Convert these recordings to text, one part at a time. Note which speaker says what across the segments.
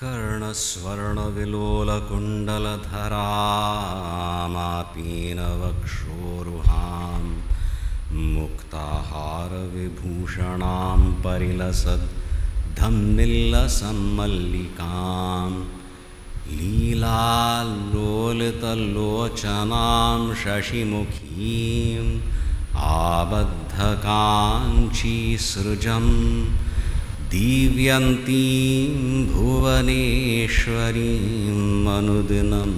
Speaker 1: कर्णस्वर्णविलोलकुण्डलधरामापीनवक्षोरुहां मुक्ताहारविभूषणां परिलसद्धम्मिल्लसम्मल्लिकां लीलालोलितलोचनां शशिमुखीं आबद्धकाञ्चीसृजं दिव्यन्तीं भुवनेश्वरीं अनुदिनं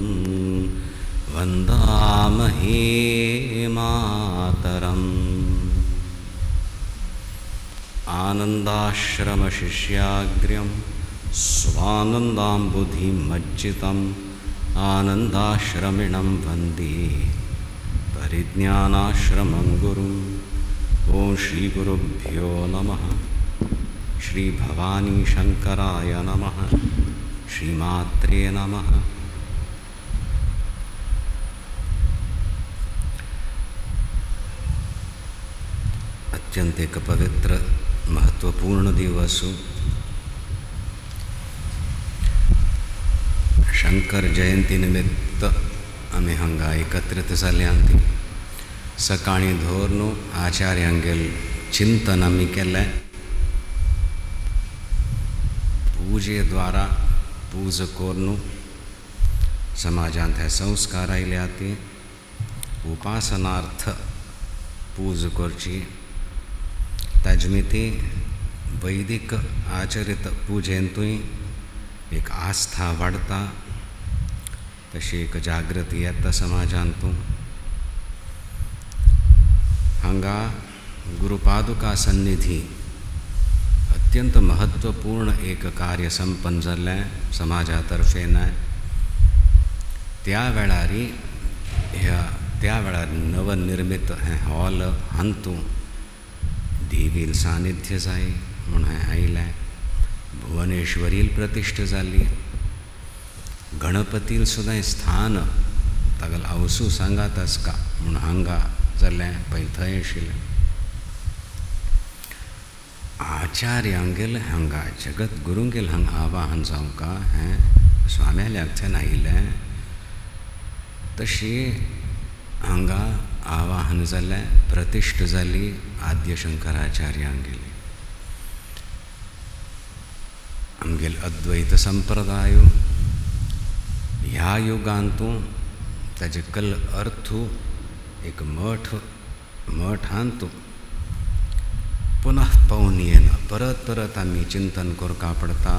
Speaker 1: वन्दामहे मातरम्। आनन्दाश्रमशिष्याग्र्यं स्वानन्दाम्बुधिमज्जितम् आनन्दाश्रमिणं वन्दे परिज्ञानाश्रमं गुरुम्। ॐ श्रीगुरुभ्यो नमः। श्रीभवानी शंकराय नमः। श्रीमात्रे नमः। अत्यंत एक पवित्र महत्वपूर्ण दिवसु शंकर जयंती निमित्त आम्ही हांगा एकत्रित जाल्यांती। सकाळी धोरनु आचार्यांगेल चिंतन आम्ही केलें। पूजे द्वारा पूज कोरनु समाजांत हे संस्कार आयल्याती। उपासनार्थ पूज करची ताजमिती वैदिक आचरित पूजेंतूय एक आस्था वाढता, तशी एक जागृती येता समाजांतू। हांगा गुरुपादुका सन्निधी अत्यंत महत्वपूर्ण एक कार्य संपन्न जाल्लें समाजातर्फेन। त्या वेळार नवनिर्मित हे हॉल हांतू देवील सानिध्य जाय म्हूण हें आयलें। भुवनेश्वरील प्रतिश्ठा जाली। गणपतील सुद्दां स्थान ताका हांवसू सांगात आसका म्हूण हांगा जाल्लें पयलीं थंय आशिल्लें। आचार्यांगेल हांगा जगत गुरूंगेल हांगा आवाहन जावंका हें स्वाम्याल्याक थंय आयलें। तशी हांगा आवाहन जाल्लें प्रतिश्ठा जाली आद्य शंकराचार्यांगेली। आमगेल अद्वैत संप्रदाय ह्या युगांतू ताजे कल अर्थू एक मठांतू पुनः पावून येना। परत परत आमी चिंतन करका पडता।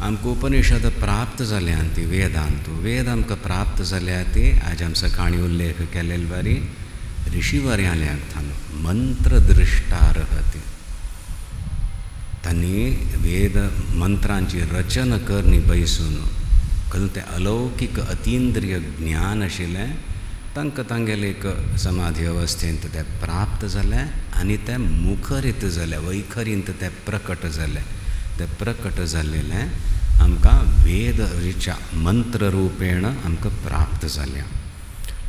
Speaker 1: आमकां उपनिषद प्राप्त जाल्या ती वेदांतू वेद आमकां प्राप्त जाल्या ती आज आम सकाळी उल्लेख केलेले वारी ऋषिवर्याल्याक थान मंत्र दृष्टारहती। तांणी वेद मंत्रांची रचना करनी बैसून कल ते अलौकिक अतींद्रिय ज्ञान आशिल्लें तांकां तांगेले एक समाधी अवस्थेंत ते प्राप्त जाले आनी ते मुखरीत जाले, वैखरींत ते प्रकट जाले। ते प्रकट जाल्लेलें आमकां वेद ऋचा मंत्र रूपेण आमकां प्राप्त जाल्या।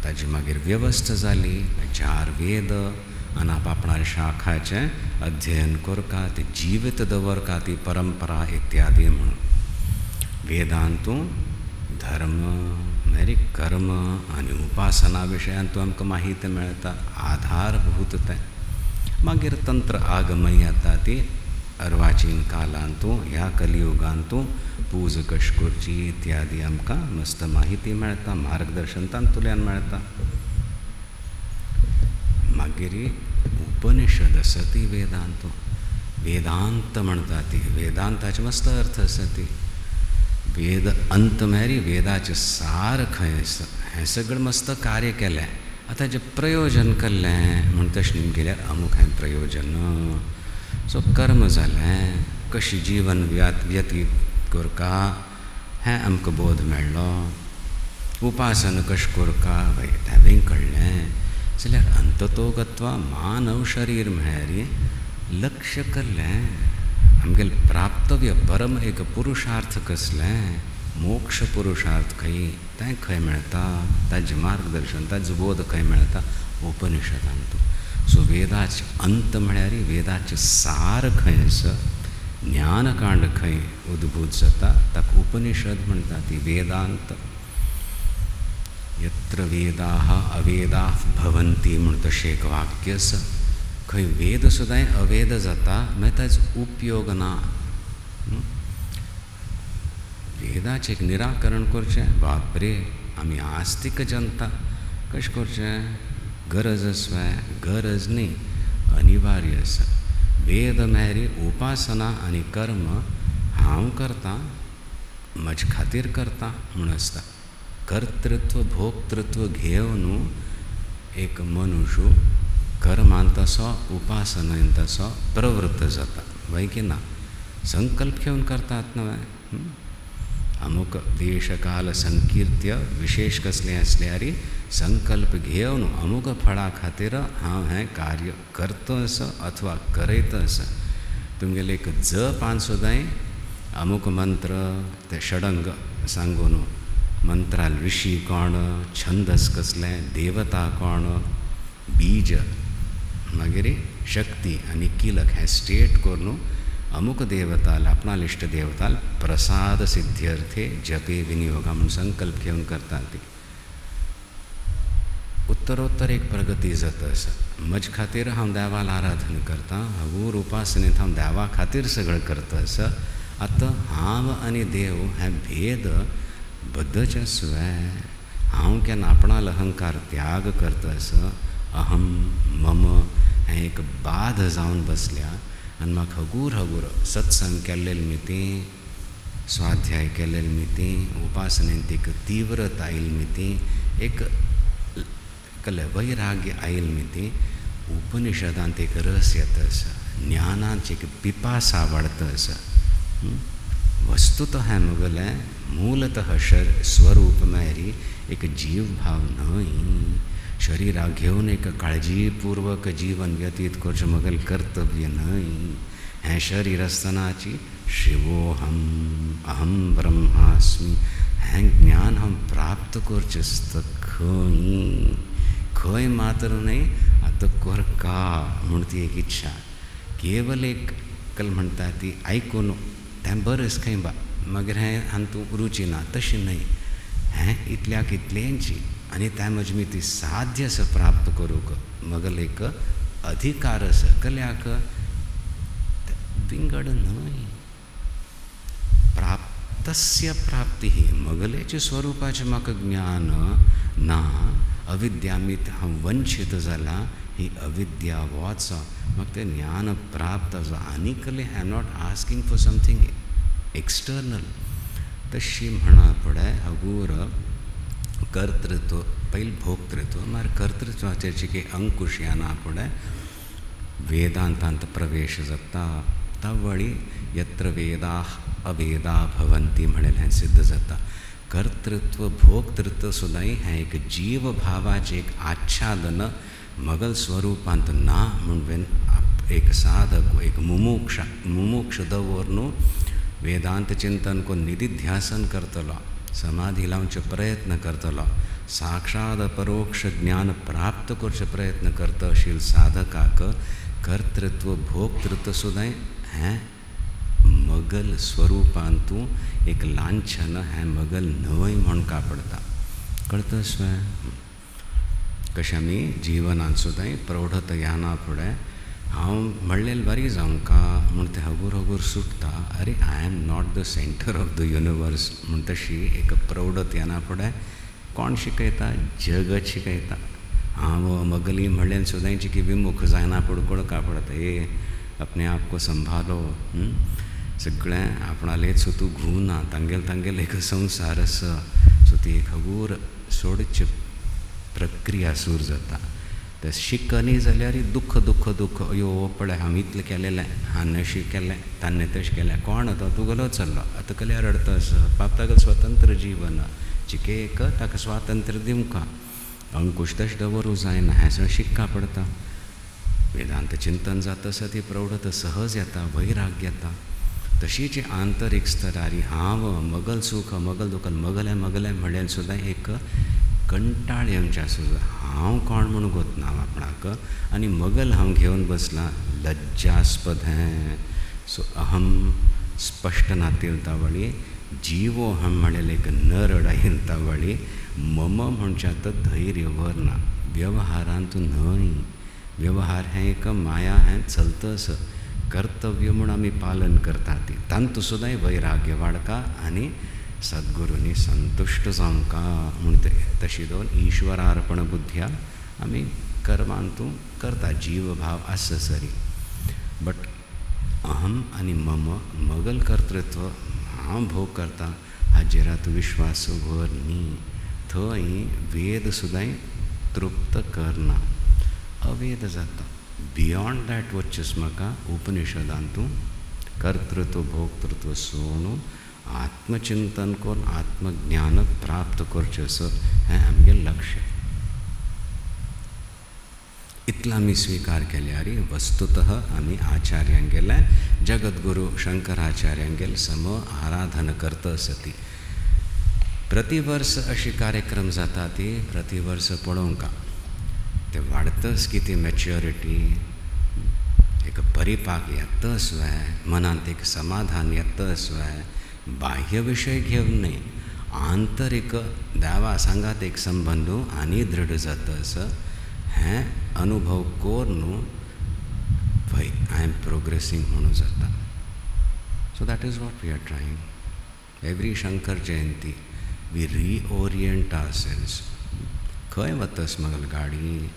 Speaker 1: ताजी मागीर व्यवस्था जाली। 4 वेद आनी आपणाच्या शाखाचें अध्ययन करता, ते जिवीत दवरता ती परंपरा इत्यादी म्हणून। वेदांतू धर्म मेरी कर्म आनी उपासना विशयांतू आमकां माहिती मेळटा, आधारभूत तें। मागीर तंत्र आगमय येता ती अर्वाचीन कालांतू ह्या कलियुगांतू पूज कशी करची इत्यादी आमकां मस्त माहिती मेळटा, मार्गदर्शन तांतुल्यान मेळटा। मागीर उपनिषद आसा ती वेदांतू वेदांत म्हणटा ती वेदांताचे मस्त अर्थ आसा ती। वेद अंत मेरी वेदाचे सार खंय आसा हें सगळें मस्त कार्य केलें। आतां हेजें प्रयोजन केल्लें म्हूण तशें गेल्यार अमूक हें प्रयोजन सो कर्म जालें, कशी जीवन व्यतीत करता हें आमकां बोध मेळ्ळो। उपासना कशी करता तें कळ्ळें जाल्यार अंततोगत्वा मानव शरीर म्हळ्यार लक्ष केल्लें आमगेल प्राप्तव्य परम एक पुरुषार्थ कसलें मोक्ष पुरुषार्थ खंय तें खंय मेळटा, ताजें मार्गदर्शन ताजो बोध खंय मेळटा उपनिशदांतू। सो वेदाचे अंत म्हळ्यार वेदाचे सार खंय आसा ज्ञानकांड खंय उद्भूत जाता ताका उपनिषद म्हणटा ती वेदांत. यत्र वेदाः अवेदाः भवन्ति म्हूण तशें एक वाक्य आसा. खंय वेद सुद्दां अवेद जाता मागीर ताचो उपयोग ना. वेदाचें एक निराकरण करचें. बापरे आमी आस्तिक जनता कशें करचें? गरज आसा गरज न्ही, अनिवार्य आसा. वेद म्हळ्यार उपासना आनी कर्म हांव करतां म्हजे खातीर करतां म्हूण आसता. कर्तृत्व भोक्तृत्व घेवन एक मनुष्य कर्मांत तसो उपासनेन तसो प्रवृत्त जाता. वय की ना? संकल्प घेवन करतात न्हय. अमुक देश काल संकीर्त्य विशेष कसलें आसल्यार संकल्प घेवन अमुक फळा खातीर हांव हें कार्य करतस अथवा करयतस. तुमगेले एक जपान सुद्दां अमुक मंत्र ते षडंग सांगून मंत्राल ऋषी कोण, छंदस कसले, देवता कोण, बीज मागीर शक्ती आनी किलक हें स्टेट करून अमुक देवताल आपणाल इष्ट देवताल प्रसाद सिद्ध्यर्थे जपे विनियोगा म्हणून संकल्प घेवन करता. ती उत्तरोत्तर एक प्रगती जाता आसा. म्हजे खातीर हांव देवाल आराधना करतां, हगूर उपासनेंत हांव देवा खातीर सगळें करता आसा. आतां हांव आनी देव हें भेद बद्दचे शिवाय हांव केन्ना आपणाल अहंकार त्याग करता आसा. अहम मम हें एक बाध जावन बसल्या आनी म्हाका हगूर सत्संग केल्लें मिती, स्वाध्याय केल्लें मिती, उपासनेंत एक तीव्रता आयिल्ली मिती, एक वैराग्य आयिल्ली मिती, उपनिषदांत एक रस येता आसा, ज्ञानांत एक पिपासा वाडता आसा. वस्तुतः हें मुगेलें मूलतः स्वरूप म्हळ्यार एक जीव भाव न्हय. शरिराक घेवन एक काळजीपूर्वक जीवन व्यतीत करचें म्हगेलें कर्तव्य न्हय. हें शरीर आसतनाची शिवोहम अहम ब्रह्मास्मी हें ज्ञान हांव प्राप्त करचें आसता. खंय मात्र न्हय आतां कर का म्हूण ती एक इच्छा. केवल एक कल म्हणटा ती आयकून तें बरें खंय बा मागीर हें हातूं रुची ना तशी न्हय. हें इतल्याक इतलेंची आनी त्या म्हजी मी ती साध्य आसा प्राप्त करूंक म्हगेलो एक अधिकार आसा. कल्याक विंगड न्हय. प्राप्तस्य प्राप्ती म्हगेलेच्या स्वरुपाचें म्हाका ज्ञान ना. अविद्यामीत हांव वंचित जाला. ही अविद्या वाचा म्हाका तें ज्ञान प्राप्त जाता. आनीकले I am not asking for something external. तशी म्हणा पळय हगूर कर्तृत्व पयलीं भोक्तृत्व मार कर्तृत्वाचेर की अंकुश येना पळय वेदांतांत प्रवेश जाता. तावळी यत्र वेदाः अवेदा भवन्ति म्हणलें हें सिद्ध जाता. कर्तृत्व भोक्तृत्व सुद्दां हें एक जीव भावाचें एक आच्छादन मगल स्वरुपांत ना म्हणून एक साधक एक मुमुक्ष दवरून वेदांत चिंतन को निधिध्यासन करतलो, समाधी लावचे प्रयत्न करतलो, साक्षात परोक्ष ज्ञान प्राप्त करचे प्रयत्न करता आशिल्ल्या साधकाक कर्तृत्व भोक्तृत्व सुद्दां हें मगल स्वरुपांतू एक लांछन हें मगल न्हय म्हूण कापडता. कळटा स्वय कशें आमी जिवनांत सुद्दां प्रौढत येना फुडें हांव म्हणलें बरी जावं का म्हूण तें हगूर सुटता. अरे I am not the centre of the universe म्हूण तशी एक प्रौढत येना फुडें कोण शिकयता? जगत शिकयता. हांव मगली म्हणलें सुद्दां की विमुख जायना पुडकोळ कापडता. ए अपने आप को संभालो. सगळें आपणालेच सो तूं घुवना तांगेल एक संवसार आसा. सो ती एक हगूर सोडची प्रक्रिया सुरू जाता. ते शिकनी जाल्यार दुख्ख अयो पळय हांव इतलें केलेलें हांवें अशें केलें ताणें तशें केलें कोण तो तुगेलो चल्लो आतां कल्यार रडतास बाप ताका स्वतंत्र जीवन चिकेक ताका स्वातंत्र्य दिवंक अंकुश तशें दवरूं जायना. हें सगळें शिकता पडटा. वेदांत चिंतन जाता आसा ती प्रौढता सहज येता, वैराग्य येता. तशीच आंतरीक स्तरारी हांव मगल सुख मगल दुख मगलें म्हणलें सुद्दां एक कंटाळ येवच्या सुद्दां हांव कोण म्हणून गोतना आपणाक आनी मगल हांव घेवन बसलां. लज्जास्पद हें सो अहम स्पष्ट नातिलता वळी जीवो हम म्हणलेले एक न रडायलता वळी मम म्हणच्यात धैर्य वरना व्यवहारांतू न्हय. व्यवहार हें एक माया हें चलतस कर्तव्य म्हणून आमी पालन करता ती तांतू सुद्दां वैराग्य वाडका आनी सद्गुरूंनी संतुश्ट जावंका म्हूण तशी दोन ईश्वरार्पण बुद्ध्या आमी कर्मांतू करता जीव भाव आसा सरी. बट अहम आनी मम मगल कर्तृत्व हांव भोग करता हाजेर तूं विश्वास व्हर न्ही. थंय वेद सुद्दां तृप्त करना अवेद जाता. बियॉन्ड दॅट वचचेस म्हाका उपनिशदांतू कर्तृत्व भोक्तृत्व सोडून आत्मचिंतन करून आत्मज्ञान प्राप्त करचें हें आमगे लक्ष्य. इतलो आमी स्वीकार केल्यार वस्तुतः आमी आचार्यांक गेले जगद्गुरू शंकराचार्यांगेल सम आराधन करता आसती. प्रतिवर्ष अशी कार्यक्रम जाता ती प्रतिवर्ष पळोवंका ते वाडतच की ती मॅच्युरिटी एक परिपाक येतच वय मनांत एक समाधान येतच वय. बाह्य विषय घेवन न्ही आंतरीक देवा सांगात एक संबंध आनी दृढ जातस हें अनुभव कोर न्हू भय आय एम प्रोग्रेसींग म्हणून जाता. So that is what we are trying every Shankar Jayanti we reorient ourselves. खंय वतस मगल गाडी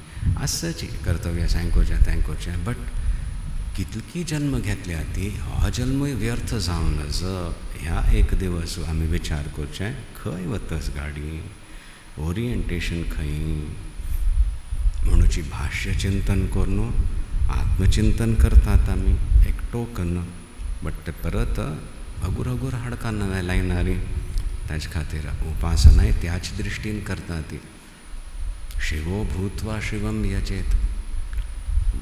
Speaker 1: आसची कर्तव्य हांवें करचें तें करचें बट कितली जन्म घेतल्या ती हो जन्मूय व्यर्थ जावं नज ह्या एक दिवस आमी विचार करचें खंय वतस गाडी ओरियंटेशन खंय म्हणूची भाष्य चिंतन करून आत्मचिंतन करतात आमी एक टोकन बट ते परत अगूर अगूर हाडका नव्या लायनारी ताजे खातीर उपासनाय त्याच दृश्टीन करता ती. शिवो भूत्वा शिवम यजेत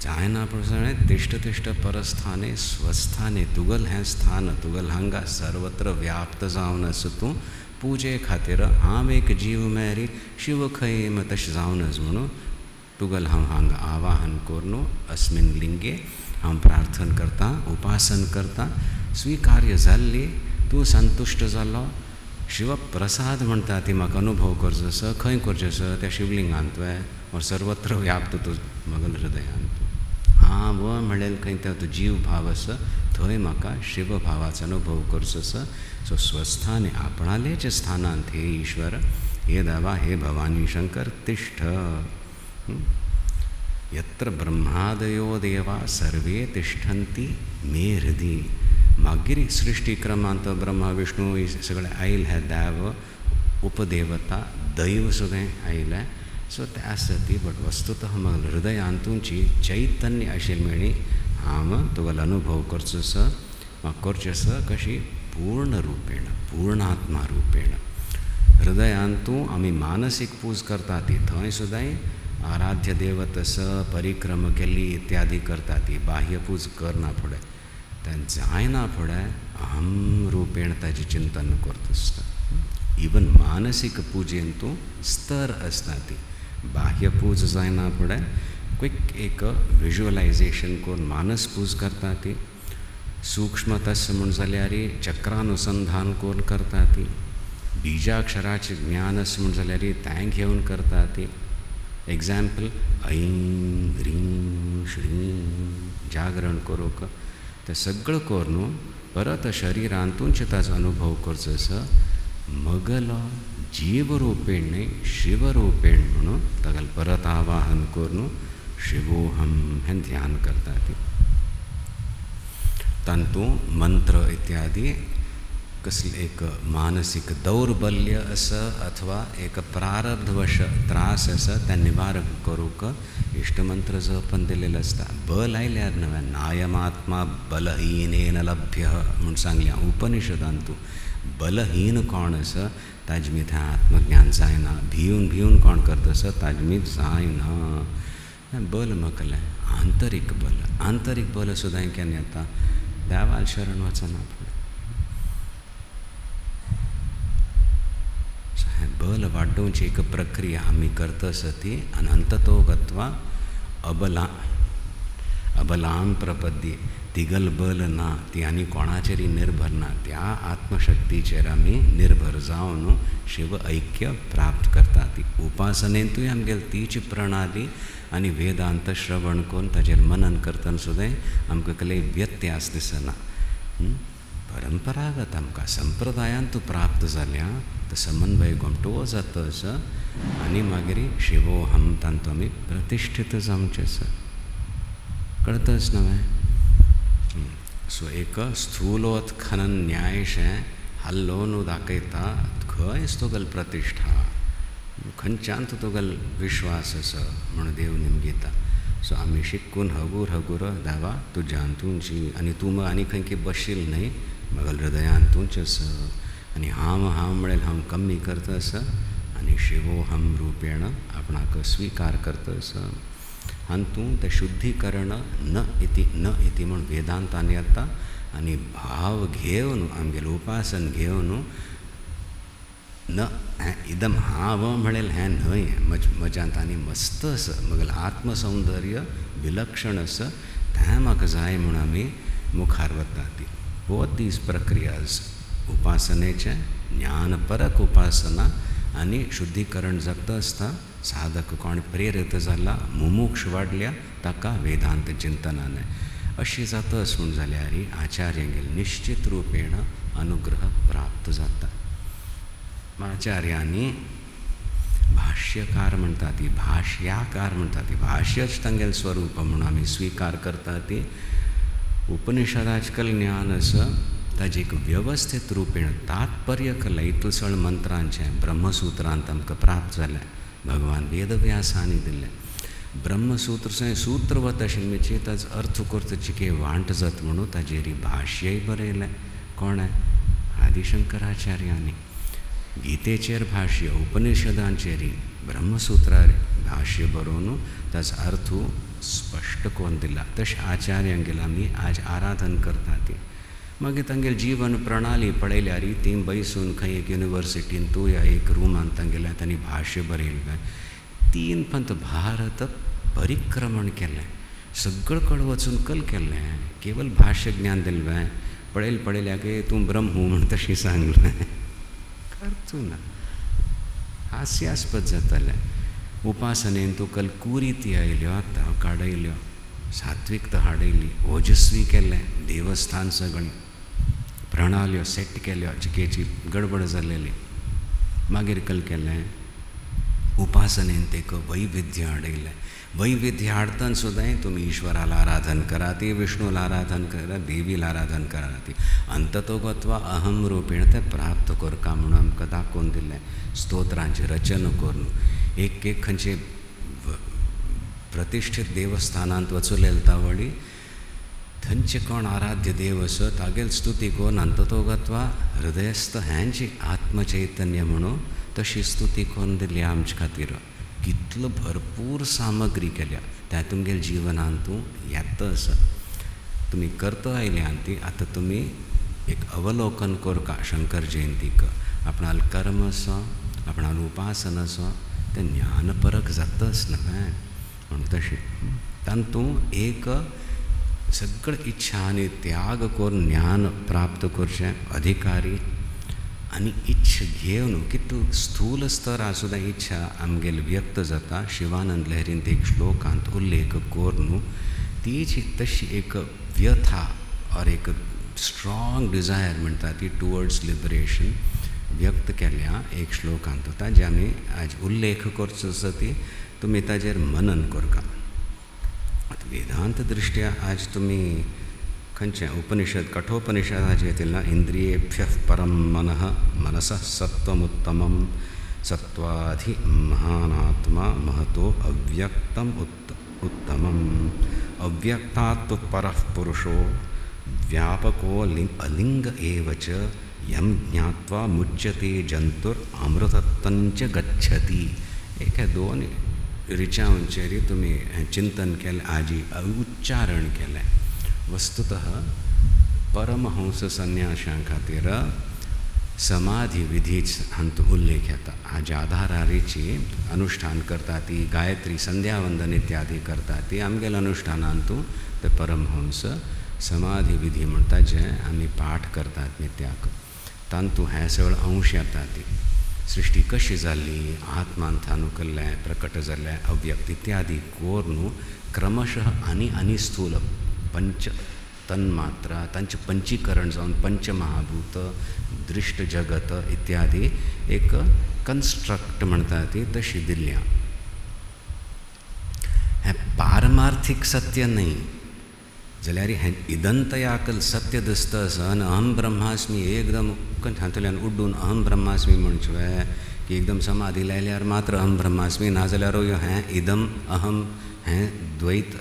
Speaker 1: जायना प्रसणे तिष्ठ तिष्ठ परस्थाने स्वस्थाने तुगल हें स्थान तुगल हांगा सर्वत्र व्याप्त जावन आसा तूं पूजे खातीर हांव एक जीव मेरी शिव खंय तशें जावनच म्हणून तुगल हांव हांगा आवाहन करून अस्मिन लिंगे हांव प्रार्थना करता उपासन करता. स्वीकार्य जाल्ली तूं संतुश्ट जालो शिवप्रसाद म्हणटा ती म्हाका अनुभव करचो आसा खंय करचें आसा त्या शिवलिंगांत वय और सर्वत्र व्याप्त तूं मगल हृदयांत हां व म्हणलें खंय तो जीव भाव आसा थंय म्हाका शिव भावाचो अनुभव करचो आसा. सो स्वस्थाने आपणालेच स्थानांत हे ईश्वर हे देवा हे भवानी शंकर तिष्ठ यत्र ब्रह्मादयो देवा सर्वे तिष्ठन्ति मे हृदि. मागीर सृश्टी क्रमांत ब्रह्मा विष्णू सगळे आयल हे देव उपदेवता दैव सुद्दां आयले. सो ते आसा ती बट वस्तुतः म्हाका हृदयांतूंची चैतन्य आशिल्ली मेळ्ळी हांव तुगेलो अनुभव करचो आसा म्हाका करचें आसा कशी पूर्ण रुपेण पूर्णात्मा रुपेण. हृदयांतू आमी मानसीक पूज करता ती थंय सुद्दां आराध्य देवत आसा परिक्रम केली इत्यादी करता ती बाह्य पूज करना फुडें तें जायना फुडें अहम रुपेण ताजें चिंतन करता आसता. इवन मानसीक पुजेन तूं स्तर आसता ती बाह्य पूज जायना फुडें क्विक एक विज्युअलायजेशन करून मानस पूज करता ती. सूक्ष्म तस् म्हूण जाल्यार चक्रानुसंधान करून करता ती. बीजाक्षराचें ज्ञान आसा म्हूण जाल्यार तें घेवन करता ती. एग्जाम्पल ऐं ह्रीं श्रीं जागरण करूंक तें सगळं करून परत शरिरांतूच ताचो अनुभव करचो आसा. मगलो जीव रूपेण न्ही शिव रूपेण म्हणून ताका परत आवाहन करून शिवोहम हें ध्यान करता ती. तांतू मंत्र इत्यादी कसले एक मानसिक दौर्बल्य आसा अथवा एक प्रारब्धवश त्रास आसा तें निवारण करूंक इष्टमंत्र जपन दिलेलो आसता. बल आयल्यार न्हय नायमात्मा बलहीनेन लभ्य म्हूण सांगल्या उपनिशदांतू. बलहीन कोण आसा ताजे मीत हें आत्मज्ञान जायना. भिवन भिवन कोण करता आसा ताजे मीत जायना. बल म्हकलें आंतरीक बल सुद्दां केन्ना येता देवाल शरण वचना फुडें. बल वाडोवची एक प्रक्रिया आमी करता आसा ती अनंततो गत्वा अबलाम प्रपद्ये, तिगल बल ना, ती आनी कोणाचेरी निर्भर ना, त्या आत्मशक्तीचेर आमी निर्भर जावन शिव ऐक्य प्राप्त करता. ती उपासनेंतूय आमगेल तीच प्रणाली आनी वेदांत श्रवण करून ताचेर मनन करतना सुद्दां आमकां कसलेय व्यत्यास दिसना. परंपरागत आमकां संप्रदायांत प्राप्त जाल्या तो समन्वय घोमटो जातस आनी मागीर शिवोहम तांतूं आमी प्रतिश्ठीत जावचें आसा. कळतच न्हय. सो एक स्थूलोत्खनन न्यायशें हल्लोन दाखयता खंय तुगेल प्रतिश्ठा, खंयच्यान तुगेल विश्वास आसा म्हूण देव निमगीता. सो आमी शिकून हगूर हगूर देवा तुज्यांतूंची आनी तूं आनी खंय की बसशील न्हय, म्हगेल हृदयांतूंच आसा आनी हांव म्हळ्यार हांव कमी करता आसा आनी शिवोहम रुपेण आपणाक स्विकार करता आसा. हातूं तें शुद्धीकरण न इति म्हूण वेदांतान येता आनी भाव घेवन आमगेलें उपासन घेवन न इदम हांव म्हळें हें न्हय, म्हज्यांत आनी मस्त आसा, म्हगेलें आत्मसौंदर्य विलक्षण आसा, तें म्हाका जाय म्हूण आमी मुखार वता. ती बोथ दीज प्रक्रियाज उपासनेचें ज्ञानपरक उपासना आनी शुद्धीकरण जगता आसता साधक कोण प्रेरीत जाला, मुमुक्ष वाडल्या ताका वेदांत चिंतनान अशी जातस म्हूण जाल्यार आचार्यांगेल निश्चित रुपेण अनुग्रह प्राप्त जाता. आचार्यांनी भाष्यकार म्हणटा ती, भाष्याकार म्हणटा ती, भाष्यच तांगेल स्वरूप म्हणून आमी स्विकार करता. ती उपनिषदाचें ज्ञान आसा ताजें एक व्यवस्थीत रुपेण तात्पर्य केलें इतुसळ मंत्रांचें ब्रह्मसूत्रांत आमकां प्राप्त जालें. भगवान वेदव्यासांनी दिल्लें ब्रह्मसूत्र सूत्रवत अशें मिची ताचो अर्थ करतची के वांट जात म्हणून ताजेर भाष्यय बरयलें. कोण आदिशंकराचार्यांनी गीतेचेर भाष्य, उपनिषदांचेर ब्रह्मसूत्रार भाष्य बरोवन ताचो अर्थ स्पश्ट करून दिला. तशें आचार्यांगेल आमी आज आराधन करता. ती मागीर तांगेल जीवन प्रणाली पळयल्यार ती बैसून खंय एक युनिवर्सिटीन तूं या एक रुमान तांगेल्या तांणी भाष्य बरयलें. 3 पंथ भारत परिक्रमण केलें, सगळे कडेन वचून कल केलें, केवल भाष्य ज्ञान दिलें. पळयल्याक तूं ब्रह्म म्हूण तशी सांगलें, करचू ना, हास्यास्पद जातालें. उपासनेन तूं कल कुरीती आयल्यो, काडयल्यो, सात्विकता हाडयली, ओजस्वी केलें, देवस्थान सगळीं प्रणाल्यो सेट केल्यो, चिकेची गडबड जालेली. मागीर कल केलें उपासनेन तेक वैविध्य हाडयलें. वैविध्य हाडतना सुद्दां तुमी ईश्वराला आराधन करा, ती विष्णूला आराधन करा, देवीला आराधन करा. ती अंततोगत्वा अहम रुपेण तें प्राप्त करता म्हणून आमकां दाखोवन दिलें. स्तोत्रांचें रचन करून एक खंयचे प्रतिश्ठीत देवस्थानांत वचून तावळी थंयचे कोण आराध्य देव आसा तागेल स्तुती करून अंततोगत्वा हृदयस्थ हेंची आत्मचैतन्य म्हणून तशी स्तुती करून दिली आमचे खातीर. कितलो भरपूर सामग्री केल्या त्या तुमगेल जिवनांत येता आसा. तुमी करता आयल्यान ती आतां तुमी एक अवलोकन करका शंकर जयंतीक. आपणाल कर्म आसा, आपणाल उपासना आसा, तें ज्ञानपरक जाताच न्हय म्हणून तशी तातूंत एक सगळे इच्छा आनी त्याग करून ज्ञान प्राप्त करचें अधिकारी आनी इच्छा घेवन कितू स्थूल स्तरा सुद्दां इच्छा आमगेली व्यक्त जाता. शिवानंद लहरीन एक श्लोकांत उल्लेख करून तीची तशी एक व्यथा और एक स्ट्रॉंग डिझायर म्हणटा ती टुवर्ड्स लिबरेशन व्यक्त केल्या एक श्लोकांत. ताजे आमी आज उल्लेख करचो आसा ती तुमी ताजेर मनन करका. वेदांत दृश्ट्या आज तुमी खंयचें उपनिषद कठोपनिषदाचें येतिल्लें इंद्रियेभ्यः परं मनः मनसः सत्त्वमुत्तमं सत्त्वाधि महानात्मा महतो अव्यक्तम् उत्तमम् अव्यक्तात् परः पुरुषो व्यापको अलिंग एव च यं ज्ञात्वा मुच्यते जंतुरमृतत्वञ्च गच्छति. एक 2 रिचांचेर तुमी चिंतन केलें, आजी उच्चारण केलें. वस्तुतः परमहंस संन्याशां खातीर समाधी विधीच हांत उल्लेख येता. हाजे आधारारीची अनुष्ठान करता ती गायत्री संध्यावंदन इत्यादी करता ती आमगेल अनुष्ठानांतू ते परमहंस समाधी विधी म्हणटा जे आमी पाठ करतात नित्याक तांतू हे सगळे अंश येता ती सृष्टी कशी जाली आत्मांतानू केल्लें प्रकट जाल्लें अव्यक्त इत्यादी कोर न्हू क्रमशः आनी स्थूल पंच तन्मात्रा तांचे पंचीकरण जावन पंचमहाभूत दृश्ट जगत इत्यादी एक कन्स्ट्रक्ट म्हणटा ती तशी दिल्ल्या. हें पारमार्थीक सत्य न्ही जाल्यार हें इदंतयाकल सत्य दिसता आसन अहम ब्रह्मास्मी एकदम हातूंतल्यान उड्डून अहम ब्रह्मास्मी म्हणचें की एकदम समाधी लायल्यार मात्र अहम ब्रह्मास्मी नाजाल्यार हें इदम अहम हें द्वैत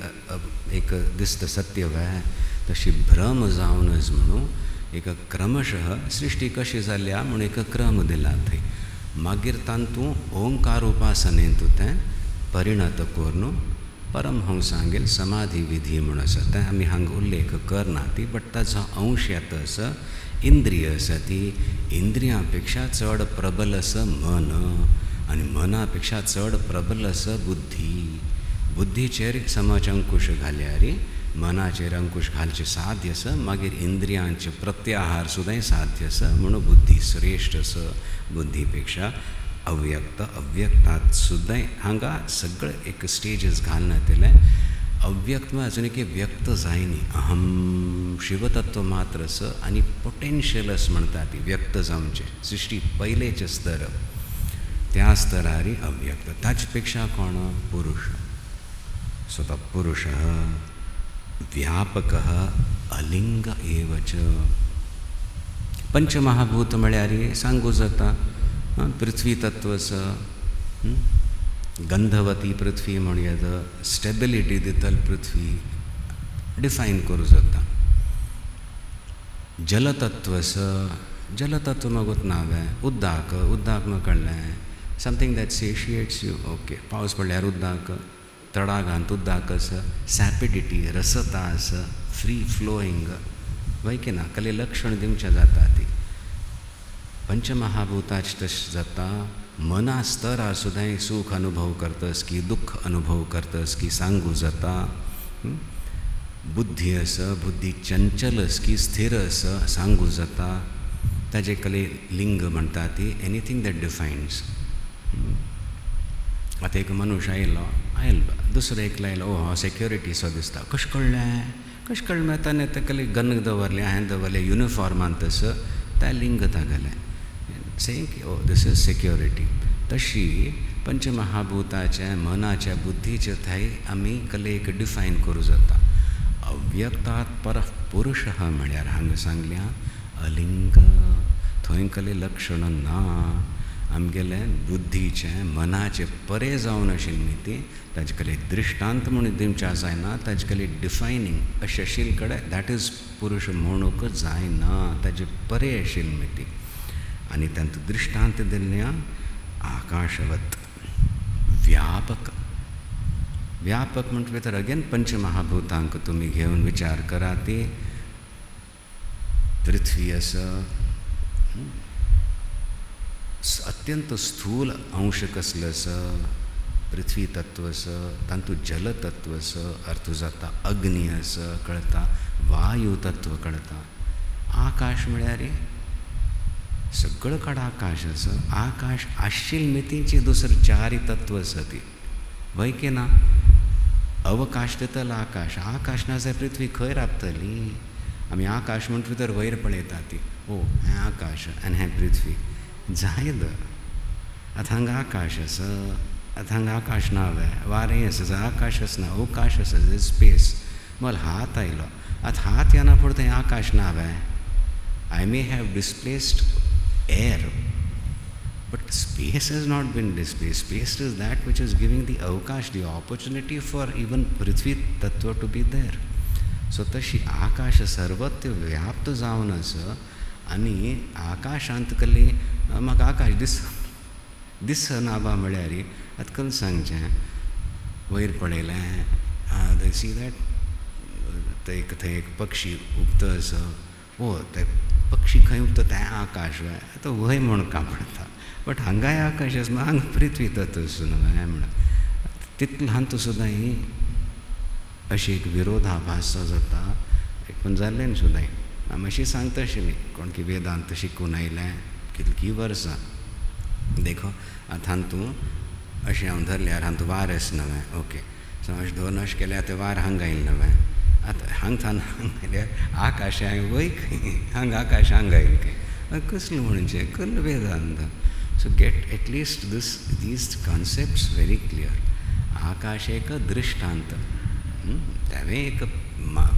Speaker 1: एक दिसता सत्य वय तशी भ्रम जावनच म्हणून एक क्रमशः सृष्टी कशी जाल्या म्हणून एक क्रम दिला थंय मागीर तांतू ओंकार उपासनेंतू तें परिणत करून परमहंसांगेल समाधी विधी म्हणून आसा तें आमी हांगा उल्लेख करना ती बट ताचो अंश येता आसा इंद्रिय आसा ती इंद्रियां पेक्षा चड प्रबल आसा मन आनी मना पेक्षा चड प्रबल आसा बुद्धी. बुद्धीचेर समज अंकुश घाल्यार मनाचेर अंकुश घालचें साध्य आसा मागीर इंद्रियांचे प्रत्याहार सुद्दां साध्य आसा म्हणून बुद्धी श्रेश्ठ आसा बुद्धी पेक्षा अव्यक्त अव्यक्तात सुद्दां हांगा सगळे एक स्टेजीस घालून येतले. अव्यक्त अजून एक व्यक्त जायनी अहम शिवतत्व मात्र आसा आनी पोटेन्शियल म्हणटा ती व्यक्त जावचें सृष्टी पयलेचे स्तर त्या स्तरार अव्यक्त ताचे पेक्षा कोण पुरुष. सो तो पुरुष व्यापक अलिंग एवच. पंचमहाभूत म्हळ्यार सांगू जाता पृथ्वी तत्व आसा गंधवती पृथ्वी म्हण येता स्टेबिलिटी दितल पृथ्वी डिफायन करूं जाता. जलतत्व आसा जलतत्व मगोत नाव उदक उदक म्हाका कळ्ळें समथींग दॅट सेशिएट्स यू ओके पावस पडल्यार उदक तडागांत उदक आसा सॅपिडिटी रसता आसा फ्री फ्लोईंग वैके ना कसलें लक्षण दिवचें जाता ती. पंचमहाभूताच तशें जाता मना स्तरार सुद्दां सूख अनुभव करतस की दुख अनुभव करतस की सांगू जाता. बुद्धी आसा बुद्धी चंचल आस की स्थिर आसा सांगू जाता. ताजे कले लिंग म्हणटा ती एनीथींग दॅट डिफायन्स. आतां एक मनुष्य आयलो दुसरो एकलो आयलो हो सेक्युरिटी सो दिसता कशें कळ्ळें ताणें तेका गन दवरलें हांवें दवरलें युनिफॉर्मान तसो त्या लिंग तागेलें सेंग ओ दिस इज सेक्युरिटी. तशी पंचमहाभूताचे मनाच्या बुद्धीचे थंय आमी कले एक डिफायन करूं जाता. अव्यक्तात पर पुरुष म्हळ्यार हांगा सांगल्या अलिंग थंय कले लक्षण ना आमगेले बुद्धीचे मनाचे परे जावन आशिल्ली ती ताजे कले दृश्टांत म्हणून दिवचे जायना ताजे कले डिफायनींग अशें आशिल्ले कडेन दॅट इज पुरुश म्हणूंक जायना ताजे परे आशिल्ली ती. आनी तांकां दृश्टांत दिल्ल्या आकाशवत व्यापक व्यापक म्हणटा भितर अगेन पंचमहाभूतांक तुमी घेवन विचार करा ती पृथ्वी आसा अत्यंत स्थूल अंश कसलो आसा पृथ्वी तत्व आसा तांतू जल तत्व आसा अर्थ जाता अग्नी आसा कळटा वायू तत्व कळटा. आकाश म्हळ्यार सगळं कडेन आकाश आसा आकाश आशिल्ली मितीची दुसरें चारय तत्व आसा ती वैके ना. अवकाश दितलो आकाश आकाश ना जाल्यार पृथ्वी खंय राबतली. आमी आकाश म्हणटा भितर वयर पळयता ती ओ हें आकाश आनी हें पृथ्वी जायत. आतां हांगा आकाश आसा आतां हांगा आकाश ना वारें आसा जाल्यार आकाश आसना अवकाश आसा स्पेस. मल हात आयलो आतां हात येना पूण थंय आकाश ना I may have displaced air, but space has not been displaced. Space is that which is giving the avakash, the opportunity for even Prithvi Tattva to be there. So तशी आकाश सर्वत्र व्याप्त जावन आसा आनी आकाशांत कली म्हाका आकाश दिसना बा म्हळ्यार आतां करून सांगचें वयर पळयलें दे सी दॅट थंय एक पक्षी उगतो आसा ओ ते पक्षी खंय उरता तें आकाश तो वय म्हूण कापडता बट हांगाय आकाश आसा हांगा पृथ्वी तत्सून म्हण तितलो हांतू सुद्दां ही अशी एक विरोधाभास जाता पूण जाल्लें सुद्दां हांव मातशी सांगता आशिल्ली कोण की वेदांत शिकून आयलें कितलीं वर्सां देखो आतां हांतू अशें हांव धरल्यार हांतू वार आसा नवें ओके समज दोन अशें केल्यार ते वार हांगा येयलें नवें आतां हांगा आकाश हांगा वय खंय हांगा आकाश हांगा येयलें खंय कसलें म्हणजे कसलें Vedanta so get at least these concepts very clear आकाश एक दृश्टांत तेवें एक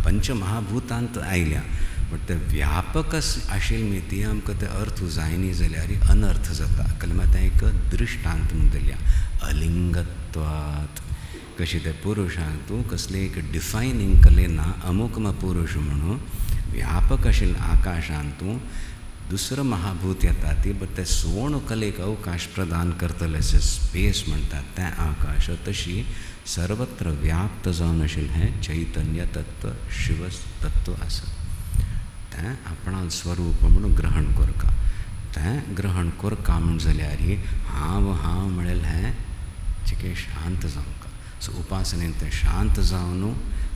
Speaker 1: पंचमहाभूतांत आयल्या बट ते व्यापक आशिल्ली ती आमकां ते अर्थ जायनी जाल्यार अनर्थ जाता कलमा तें एक दृश्टांत म्हूण दिल्या अलिंगत्वात कशी ते पुरुशांक तूं कसले एक डिफायनींग कले ना अमूक पुरुष म्हणून व्यापक आशिल्ल्या आकाशांत तूं दुसरो महाभूत येता ती बट ते स्वण कलेक अवकाश प्रदान करतले स्पेस म्हणटात तें आकाश तशी सर्वत्र व्याप्त जावन आशिल्लें हें चैतन्य तत्व शिव तत्व आसा तें आपणा स्वरूप म्हणून ग्रहण करता तें ग्रहण करता म्हण जाल्यार हांव म्हणलें हें चिके शांत जावंका सो उपासनेन तें शांत जावन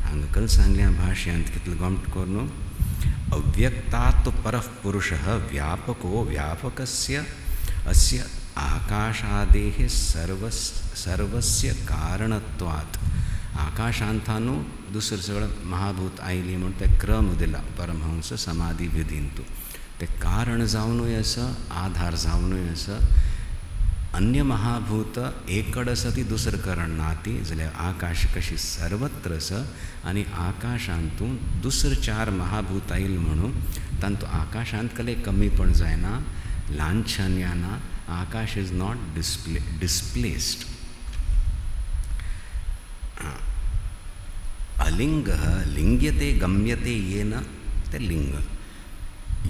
Speaker 1: हांगा कल सांगल्या भाशयांत कितलें गमट कर न्हू अव्यक्तात् परः पुरुषः व्यापको व्यापकस्य अस्य आकाशादेः सर्वस्य कारणत्वात् आकाशांतानू दुसरें सगळें महाभूत आयली म्हूण ते क्रम दिला परमहंस समाधी विधींतू ते कारण जावनूय आसा आधार जावनूय आसा अन्य महाभूत एक कडेन आसा ती दुसरें कारण ना ती जाल्यार आकाश कशी सर्वत्र आसा आनी आकाशांतून दुसरे चार महाभूत आयिल्ले म्हणून तांतू आकाशांत कले कमीपण जायना ल्हानशें ना आकाश इज नॉट डिस्प्लेस्ड अलिंग लिंग्यते गम्यते येन ते लिंग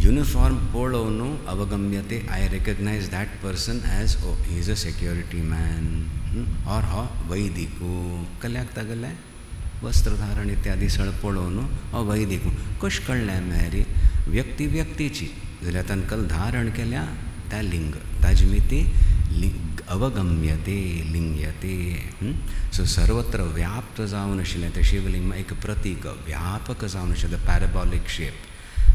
Speaker 1: यूनिफॉर्म पळोवन अवगम्यते I recognize that person as oh he is a security man और हो वैदिक कल्याक तगले वस्त्रधारण इत्यादि सळ पळोवन हो वैदिक कश कळ्ळें मेरी व्यक्ती व्यक्तीची जाल्यार तांकां धारण केल्या त्या लिंग ताजी मिती अवगम्यते लिंग्यते सो सर्वत्र व्याप्त जावन आशिल्लें तें शिवलिंग एक प्रतीक व्यापक जावन आशिल्लें parabolic shape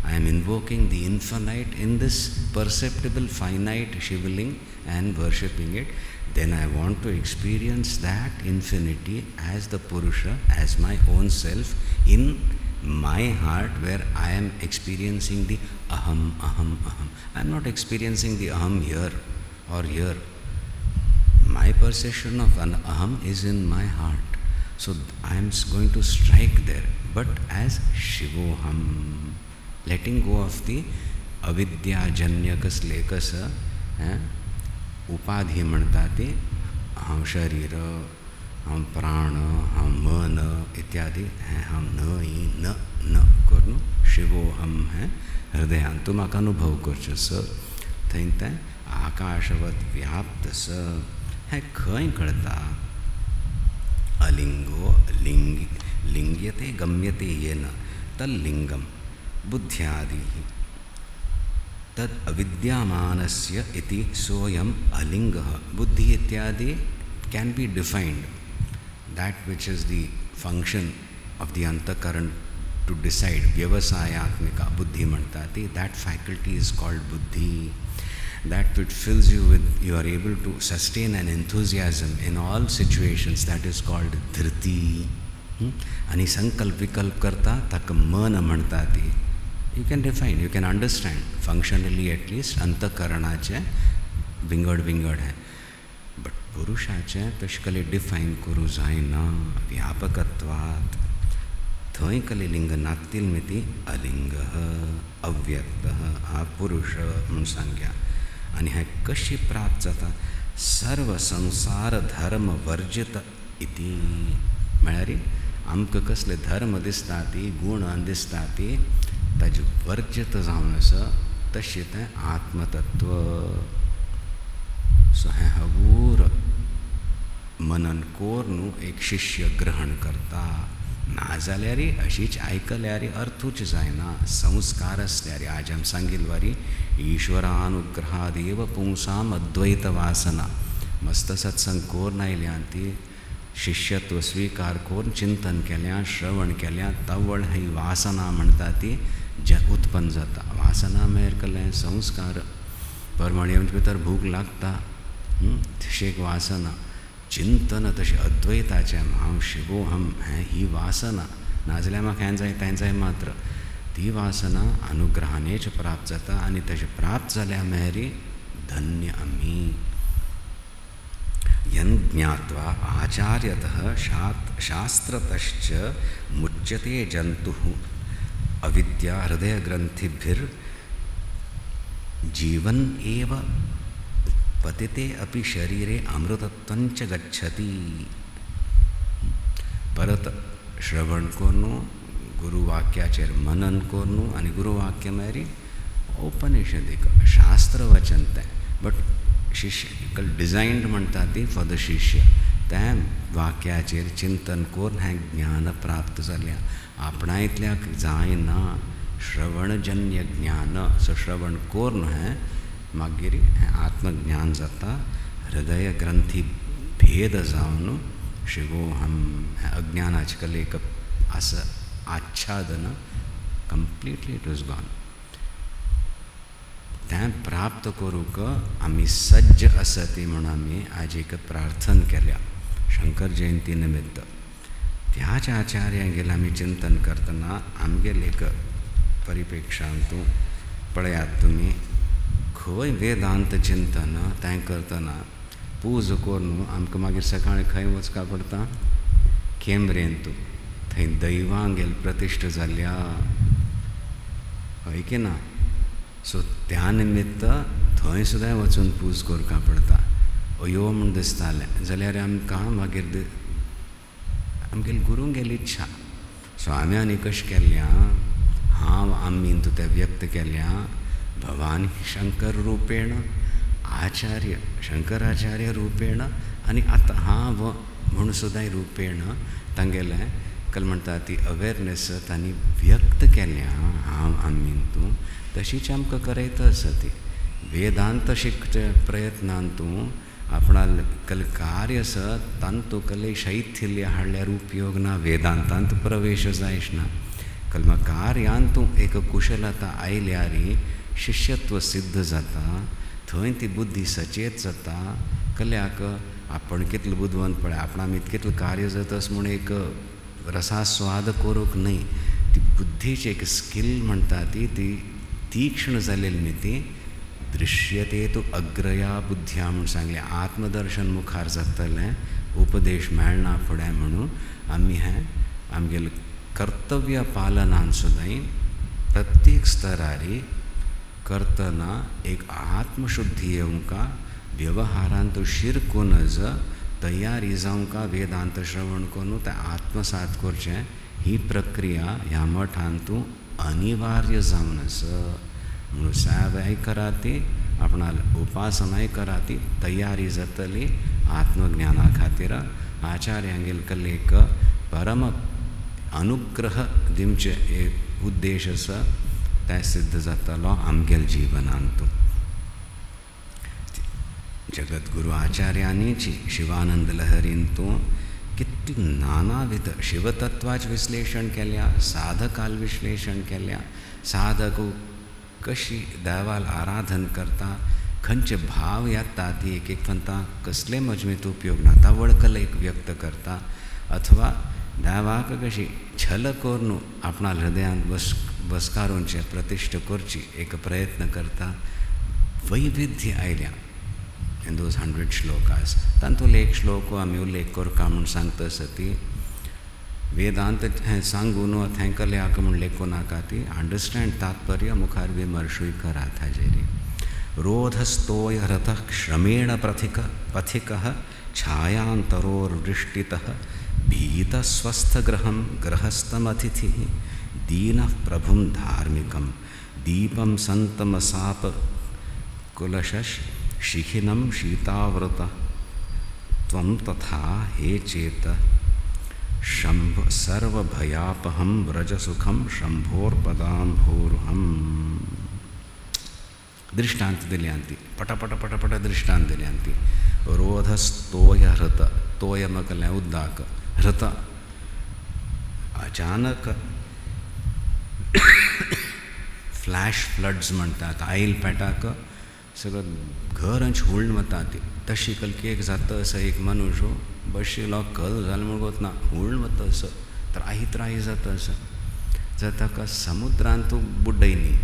Speaker 1: I am invoking the infinite in this perceptible finite Shivaling and worshipping it. Then I want to experience that infinity as the Purusha, as my own self in my heart where I am experiencing the aham, aham, aham. I am not experiencing the aham here or here. My perception of an aham is in my heart. So I am going to strike there, but as Shivoham. Letting go of the avidyajanya कसले कस उपाधी म्हणटा ती हांव शरीर हांव प्राण हांव मन इत्यादि हांव न न करून शिवोहम हें हृदयान तूं म्हाका अनुभव करचो स थंय तें आकाशवत व्याप्त स हें खंय कळटा अलिंगो लिंग्यते गम्यते येन तल्लिंगम बुद्ध्यादि तद अविद्यामानस्य इति सोयम अलिंगः बुद्धि इत्यादि can be defined that which is the function of the अंतःकरण टू डिसाइड व्यवसायात्मिका बुद्धि म्हणटा ती दैट फैकल्टी इज कॉल्ड बुद्धि that which fills you with you are able to sustain an enthusiasm in all situations that is called धृती आणि संकल्प विकल्प करता ताका मन म्हणटा ती you can define, you can understand functionally at least अंतःकरणाचे विंगड है बट पुरुषाचे तशें कले डिफायन करूं जायना व्यापकत्वात् थंय कले लिंग नातील मिती अलिंगः अव्यक्तः हा पुरुष म्हूण सांगया आनी हें कशी प्राप्त जाता सर्व संसार धर्म वर्जित इति म्हळ्यार आमकां कसले धर्म दिसता ती गुण दिसता ती ताजे वर्जित जावन आसा तशें तें आत्मतत्व सो हें हवूर मनन कोर न्हू एक शिष्य ग्रहण करता नाजाल्यारी अशीच आयकल्यारी अर्थूच जायना संस्कार असल्यारी आज आम सांगिल्वारी ईश्वरानुग्रहादेव पुंसाम अद्वैत वासना मस्त सत्संग कोरून आयल्यान ती शिष्यत्व स्वीकार करून चिंतन केल्या श्रवण केल्या तवळ ही वासना म्हणटा ती उत्पन्न जाता वासना मेर केलें संस्कार परमळी भितर भूक लागता तशें वासना चिंतन तशें अद्वैताचें हांव शिवोहम हें ही वासना नाजाल्यार म्हाका हें जाय तें जाय मात्र ती वासना अनुग्रहानेच प्राप्त जाता आनी तशें प्राप्त जाल्या मेरी धन्य आमी यन् ज्ञात्वा आचार्यतः शास्त्रतश्च मुच्यते जन्तुः अविद्या हृदयग्रन्थिभिर् जीवन एव पतिते अपि शरीरे अमृतत्वंच गच्छति परत श्रवण कोन्नु गुरुवाक्याचेर मनन कोन्नु आनी गुरुवाक्य मेरी उपनिषदिक शास्त्र वचन तें बट शिष्य डिजायन्ड म्हणटा ती फॉर द शिष्य त्या वाक्याचेर चिंतन करून हें ज्ञान प्राप्त जाल्या आपणायतल्याक जायना श्रवणजन्य ज्ञान सो श्रवण करून हें मागीर हें आत्मज्ञान जाता हृदय ग्रंथी भेद जावन शिवोहम हें अज्ञानाचें कले एक असं आच्छादन कंप्लीटली इट वॉज गॉन तें प्राप्त करूंक आमी सज्ज आसती म्हणून आमी आज एक प्रार्थना केल्या शंकर जयंती निमित्त त्याच आचार्यांगेर आमी चिंतन करतना आमगेल एक परिपेक्षांतू पळयात तुमी खंय वेदांत चिंतन तें करतना पूज करून आमकां मागीर सकाळीं खंय वचपा पडटा केंब्रेंतू थंय दैवांगेल प्रतिश्ठ जाल्या हय की ना सो त्या निमित्त थंय सुद्दां वचून पूज करपा पडटा अयो म्हूण दिसतालें जाल्यार आमकां मागीर आमगेली गुरूंगेली इच्छा सो आमी आनी कशें केल्या हांव आमी तें व्यक्त केल्या भवानी शंकर रूपेण आचार्य शंकराचार्य रूपेण आनी आतां हांव म्हूण सुद्दां रूपेण तांगेलें कल म्हणटा ती अवेरनेस तांणी व्यक्त केल्या हांव आमी तशीच आमकां करयता आसा ती वेदांत शिकचे प्रयत्नांतू आपणा कल कार्य आसा तांतू कले शैथिल्य हाडल्यार उपयोग ना वेदांतांत प्रवेश जायच ना कल कार्यांतू एक कुशलता आयल्यारी शिष्यत्व सिद्ध जाता थंय ती बुद्धी सचेत जाता कल्याक आपण कितलो बुद्धवंत पळय आपण आमी कितलो कार्य जातास म्हूण एक रसास्वाद करूंक न्ही ती बुद्धीची एक स्किल म्हणटा ती तीक्ष्ण जालेली न्ही ती दृश्यते तू अग्रया बुद्ध्या म्हणून सांगलें आत्मदर्शन मुखार जातलें उपदेश मेळना फुडें म्हणून आमी हें आमगेले कर्तव्य पालनान सुद्दां प्रत्येक स्तरारी करतना एक आत्मशुद्धी येवंका व्यवहारांत शिरकूनच तयारी जावंका वेदांत श्रवण करून तें आत्मसात करचें ही प्रक्रिया ह्या मठांतू अनिवार्य जावन आसा म्हणून सेवाय करा ती आपणाल उपासनाय करा ती तयारी जातली आत्मज्ञाना खातीर आचार्यांगेल कलेक परम अनुग्रह दिवचे एक उद्देश आसा तें सिद्ध जातलो आमगेल जिवनांतू जगद्गुरू आचार्यांनी शिवानंद लहरींतू कितली नानाविध शिवतत्वाचें विश्लेषण केल्या साधकाल विश्लेषण केल्या साधक कशी देवाल आराधन करता खंयचे भाव येता ती एक म्हणटा कसले मजमीत उपयोग ना ता वळखल एक व्यक्त करता अथवा देवाक कशी छल करून आपणा हृदयांत बसकारूंचे प्रतिश्ठ करची एक प्रयत्न करता वैविध्य आयल्या इन दोज 100 श्लोकास तांतूंत एक श्लोक आमी उल्लेख करता म्हूण सांगता सती वेदांत हें सांगून हें कल्याक म्हूण लेखू नाका ती अंडरस्टँड तात्पर्य मुखार विमर्शूय करात हाजेरी रोधस्तोय रथः श्रमेण पथिकः छायांतरोर्वृष्टितः भीतस्वस्थगृहं गृहस्थमतिथिः दीनः प्रभुं धार्मिकं दीपं सन्तमसाप कुलशश शिखिनं शीतावृत त्वं तथा हे चेत सर्वभयापहं व्रजसुखं शंभोर्पदांभोरुहं. दृष्टांत दिले अंती पट पट पट पट दृष्टांत दिले अंती. रोधस्तोय हृत, तोय मकले उद्दाक, हृत अचानक फ्लॅश फ्लड्स म्हणतात, आईल पेटाक सगळं घरच हुळण वता ती. तशी कलकी एक जाता असं एक मनुष्य बशिलो कल जाल म्हणून ना हुळण वता असं त्राही जाता असं जाता का समुद्रांत तूं बुड्डयनी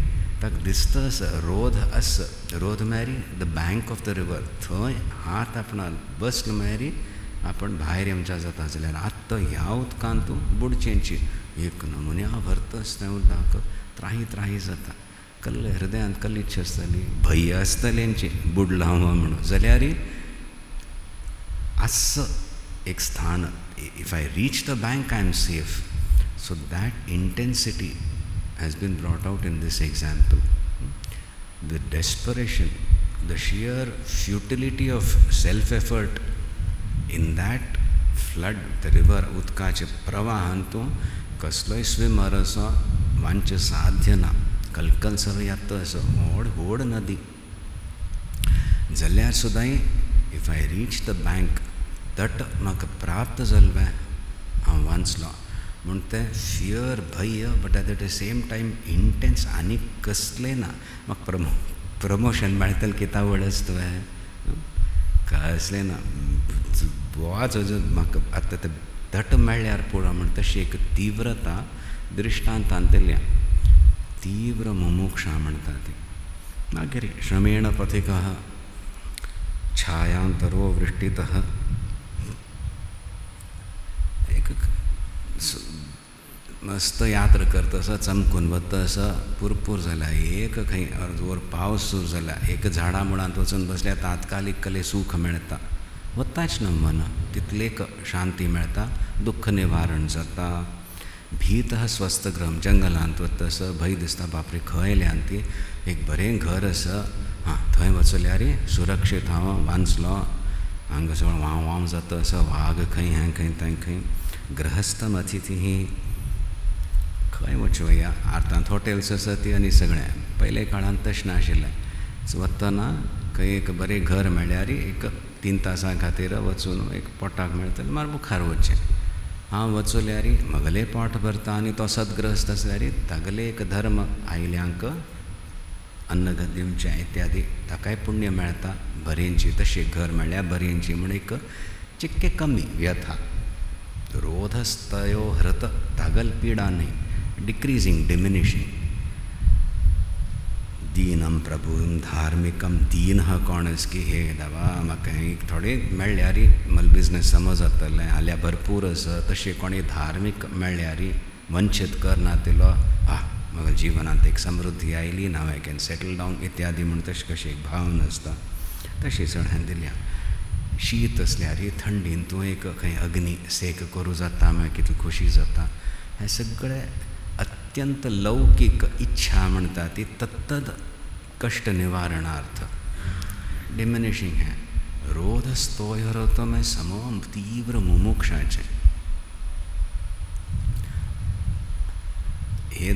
Speaker 1: ताका दिसता असं रोध असं रोध म्हळ्यार the bank of the river. थंय हात आपणा बसलो म्हळ्यार आपण भायर येवच्या जाता जाल्यार आत्ता ह्या उदकांत तूं बुडचेंची. एक नमुन्या भरतस तें उदक त्राही जाता. कल्ले हृदयांत कल्ली इच्छा आसतली, भय आसतलेंची बुडला म्हणून जाल्यार असं एक स्थान. If I reach the bank I am safe. So that intensity has been brought out in this example. The desperation, the sheer futility of self-effort in that flood, the river, उदकाचे प्रवाहांतू कसलोय स्विमर असो वांचे साध्य ना. कलकल सवय येता असो व्हड नदी जाल्यार सुद्दां if I reach the bank तट म्हाका प्राप्त जाल्लें हांव वाचलो म्हूण तें फियर भय but at the same time intense आनी कसलें ना. म्हाका प्रमोशन मेळटलें किताब आवड आसा तुवें कसलें ना. बोवाच म्हाका आतां तें तट मेळ्ळ्यार पुरो म्हण तशी एक तीव्रता दृश्टांतांत दिल्या. तीव्र मुमुक्षा म्हणटा ती. मागीर श्रमेण पथिकः छायांतरो वृष्टितः एक मस्त यात्रा करता असं चमकून वता असं पुरपूर जाला. एक खंय अर्दवर पावस सुरू जाला. एक झाडा मुळांत वचून बसल्यार तात्कालीक कले सूख मेळटा. वताच न्हू मना तितलेक शांती मेळटा. दुख्ख निवारण जाता. भीतः स्वस्थगृहम जंगलांत वता असं भंय दिसता बापरे खंय येयल्यान ती. एक बरें घर असं हां थंय वचल्यार सुरक्षीत हांव वांचलो. हांगा सगळं वाव जाता असं वाघ खंय हें खंय तें खंय. गृहस्थम अतिथी खंय वचूं या आतांत हॉटेल्स आसा ती आनी सगळें. पयले काळांत तशें नाशिल्लें. वतना खंय एक बरें घर मेळ्ळ्यार एक 3 तासां खातीर वचून एक पोटाक मेळटलें मार मुखार वचचें. हांव वचल्यार म्हगेलें पोट भरता आनी तो सदग्रस्त आसल्यार तागेले एक धर्म आयल्यांक अन्न दिवचें इत्यादी ताकाय पुण्य मेळटा. बरेंची तशें घर मेळ्ळ्यार बरेंची म्हण एक चिक्के कमी व्यथा. रोधस्तयो हृत तागल पिडा न्ही. Decreasing diminishing. दीनम प्रभुम धार्मिकम दीन कोण की हे देवा म्हाका एक थोडे मेळ्ळ्यार मला बिजनेस समज जातलें जाल्यार भरपूर आसा. तशें कोणी धार्मीक मेळ्ळ्यार वंचित करना तिलो म्हाका जिवनांत एक समृद्धी oily now I can settle down इत्यादी म्हूण तशें कशें एक भावना आसता तशी सगळ्यांक दिल्या. शीत असल्यार थंडीन तूं एक खंय अग्नी सेक करूं जाता मागीर कितली खोशी जाता. हें सगळें अत्यंत लौकीक इच्छा म्हणटा ती तत्तद कश्ट निवारणार्थ. डिमिनिशिंग हें रोधस्तोय हृत में समो तीव्र मुमुक्षाचें. हे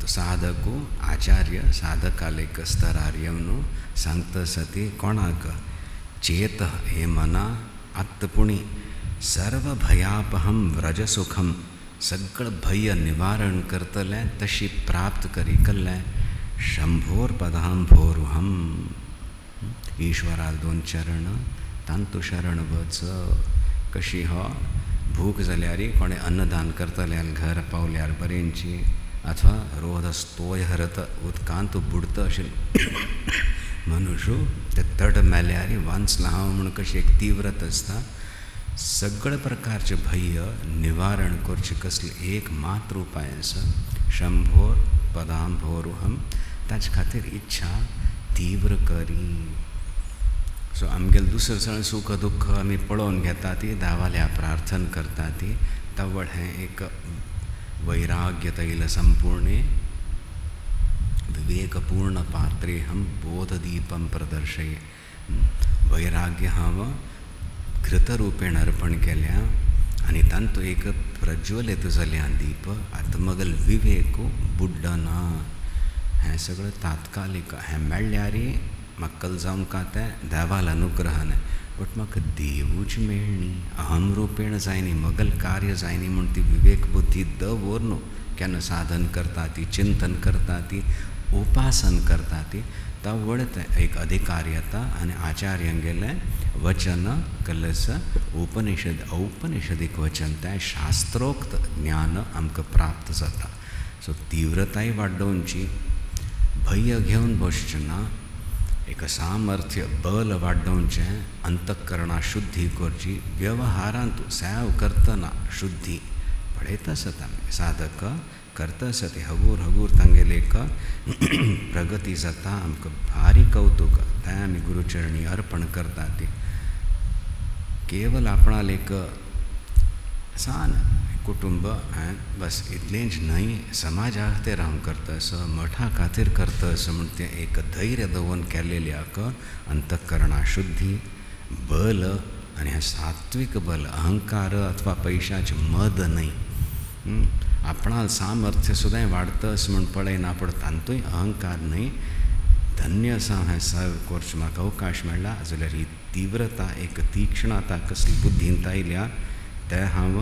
Speaker 1: साधकू आचार्य साधकालेक स्तरार येवन सांगता सती कोणाक चेत हे मना आत्तपुणी सर्व भयापहम व्रजसुखम सगळं भय निवारण करतलें तशी प्राप्त करी कल्लें शंभोर पदांभोरुहम. ईश्वराल 2 चरण तांतू शरण वच. कशी हो भूक जाल्यार कोणे अन्नदान करतल्यार घर पावल्यार बरेंची अथवा रोधस्तोय हरत उदकांत बुडता अशें मनुष्य ते तड मेल्यार वांचला हांव म्हूण कशी एक तीव्रत आसता. सगळे प्रकारचे भय निवारण करचे कसले एक मात्र उपाय आसा शंभोर पदांभोरुहम. ताचे खातीर इच्छा तीव्र करी. सो आमगेले दुसरें सगळें सुख दुख्ख आमी पळोवन घेता ती दावाल्या प्रार्थना करता ती तवळ हें एक वैराग्य तैल संपूर्णे विवेकपूर्ण पात्रे हम बोधदीपम प्रदर्शये. वैराग्य हांव घृतरूपेण अर्पण केल्या आनी तांतो एक प्रज्वलित जाल्या दीप आत्मगल विवेक बुड्ड ना हें सगळें तात्कालिक हें मेळ्ळ्यार म्हाका जावंक तें देवाल अनुग्रहान बट म्हाका देवूच मेळ्ळी अहम रूपेण जायनी मगल कार्य जायनी म्हूण ती विवेक बुद्धी दवर न्हू केन्ना साधन करता ती चिंतन करता ती उपासन करता ती वळत एक अधिकार येता आनी आचार्यान गेलें वचन कलस उपनिषद औपनिषदीक वचन तें शास्त्रोक्त ज्ञान आमकां प्राप्त जाता सो तीव्रताय वाडोवची भय घेवन बसचें ना एक सामर्थ्य बल वाडोवचें अंतकरणा शुद्धी करची व्यवहारांत सेव करतना शुद्धी पळयता आसत आमी साधक करता आसत हगूर हगूर तांगेले एक प्रगती जाता आमकां भारी कौतुक तें आमी गुरुचरणी अर्पण करता ती केवल आपणाल एक सान कुटुंब बस इतलेंच न्हय समाजा खातीर हांव करता मठा खातीर करता म्हूण तें एक धैर्य दवरून केल्ल्याक अंतकरणा शुद्धी बल आनी हें सात्वीक बल अहंकार अथवा पयशाचें मद न्हय आपणाल सामर्थ्य सुद्दां वाडता म्हूण पळयना पूण तांतूय अहंकार न्हय धन्य आसा हें सर्व करचें म्हाका अवकाश मेळ्ळा जाल्यार ही तीव्रता एक तीक्ष्णता कसली बुद्धींत आयल्या तें हांव